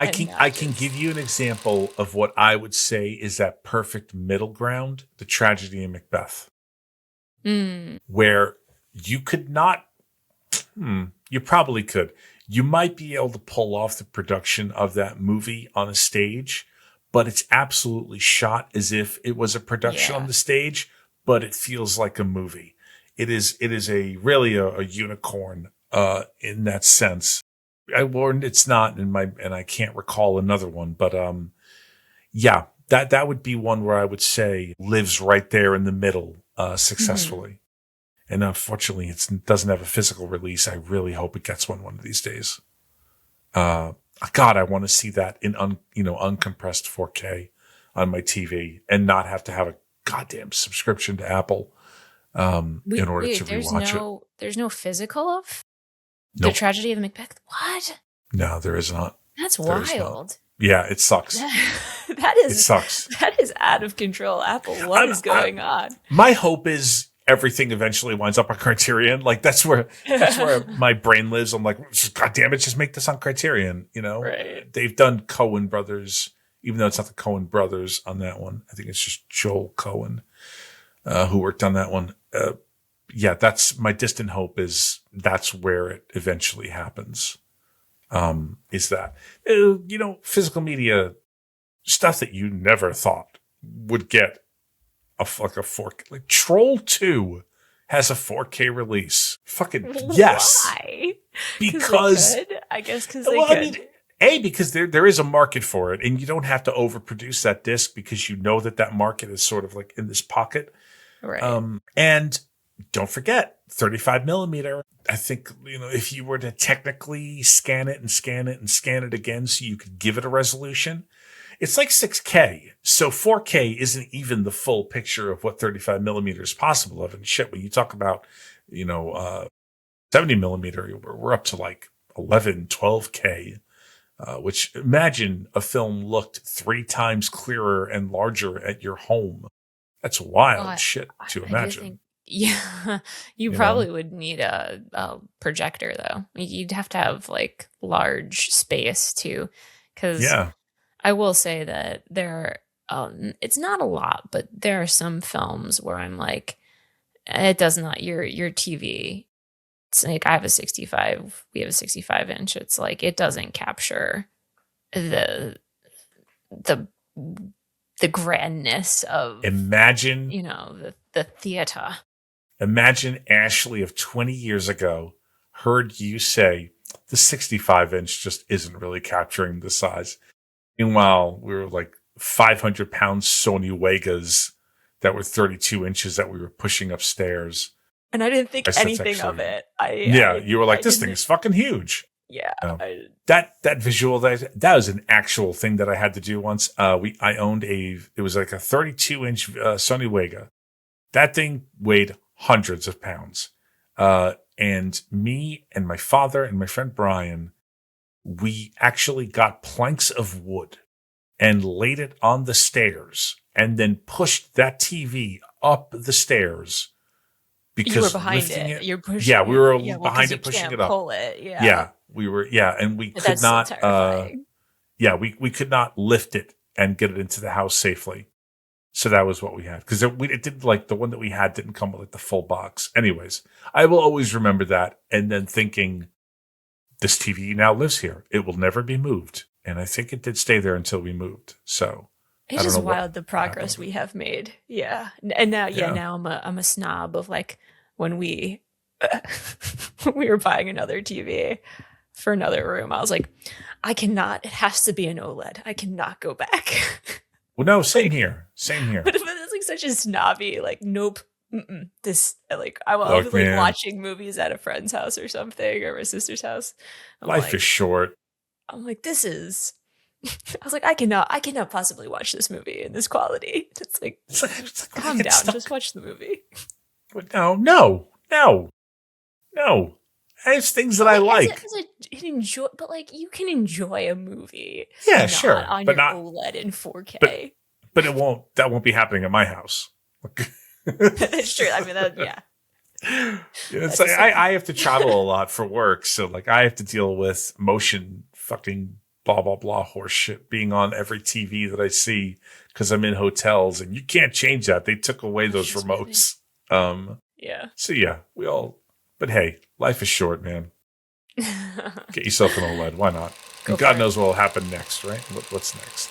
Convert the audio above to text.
I can give you an example of what I would say is that perfect middle ground, the tragedy of Macbeth, where you could not, you probably could. You might be able to pull off the production of that movie on a stage, but it's absolutely shot as if it was a production on the stage, but it feels like a movie. It is really a unicorn in that sense. It's not and I can't recall another one, but yeah, that would be one where I would say lives right there in the middle successfully. And unfortunately, it doesn't have a physical release. I really hope it gets one of these days. God, I want to see that in uncompressed 4K on my TV and not have to have a goddamn subscription to Apple in order to rewatch it. There's no physical of the Tragedy of Macbeth. What? No, there is not. That's wild. Yeah, it sucks. It sucks. That is out of control. Apple, what is going on? My hope is everything eventually winds up on Criterion. Like that's where my brain lives. I'm like, God damn it, just make this on Criterion. Right. They've done Coen brothers, even though it's not the Coen brothers on that one. I think it's just Joel Coen who worked on that one. Yeah, that's my distant hope. Is that's where it eventually happens. Is that physical media stuff that you never thought would get a 4K. Like Troll 2 has a 4K release. Fucking yes. Why? Because I guess because they could. Because there is a market for it, and you don't have to overproduce that disc because you know that market is sort of like in this pocket. Right. And don't forget 35 millimeter. I think, if you were to technically scan it and scan it and scan it again so you could give it a resolution, it's like 6K. So 4K isn't even the full picture of what 35 millimeter is possible of. And shit, when you talk about, 70 millimeter, we're up to like 11, 12K, which imagine a film looked 3 times clearer and larger at your home. That's wild shit to imagine. You probably would need a projector though. You'd have to have like large space too, because I will say that there, it's not a lot, but there are some films where I'm like, it does not your TV. It's like I have a 65. We have a 65 inch. It's like it doesn't capture the grandness of imagine the theater. Imagine Ashley of 20 years ago heard you say the 65 inch just isn't really capturing the size. Meanwhile, we were like 500-pound Sony Wegas that were 32 inches that we were pushing upstairs. And I didn't think anything of it. You were like, this thing is fucking huge. Yeah. That visual, that was an actual thing that I had to do once. I owned it was like a 32-inch Sony Wega. That thing weighed hundreds of pounds. And me and my father and my friend Brian, we actually got planks of wood and laid it on the stairs and then pushed that TV up the stairs. Because you were behind it. You're pushing. Yeah, we were behind it, pushing it up. Pull it. Yeah. Yeah, we were. Yeah, and we could not. We could not lift it and get it into the house safely. So that was what we had, because it didn't, like, the one that we had didn't come with like the full box. Anyways, I will always remember that, and then thinking, this TV now lives here. It will never be moved, and I think it did stay there until we moved. So. It's just wild the progress we have made. Yeah. And now, now I'm a snob of like when we were buying another TV for another room. I was like, it has to be an OLED. I cannot go back. Well, no, same here. But it's like such a snobby, like, nope. This, like, I was like watching movies at a friend's house or something, or my sister's house. Life is short. I'm like, this is. I was like, I cannot possibly watch this movie in this quality. It's like calm down, just watch the movie. But no. There's things that I like. But like, you can enjoy a movie. Yeah, sure, on your OLED in 4K. But that won't be happening at my house. It's true. I mean, it's like I have to travel a lot for work, so like I have to deal with motion fucking blah, blah, blah horse shit being on every TV that I see because I'm in hotels, and you can't change that. They took away those remotes. Yeah. So yeah, but hey, life is short, man. Get yourself an OLED. Why not? God knows what will happen next, right? What's next?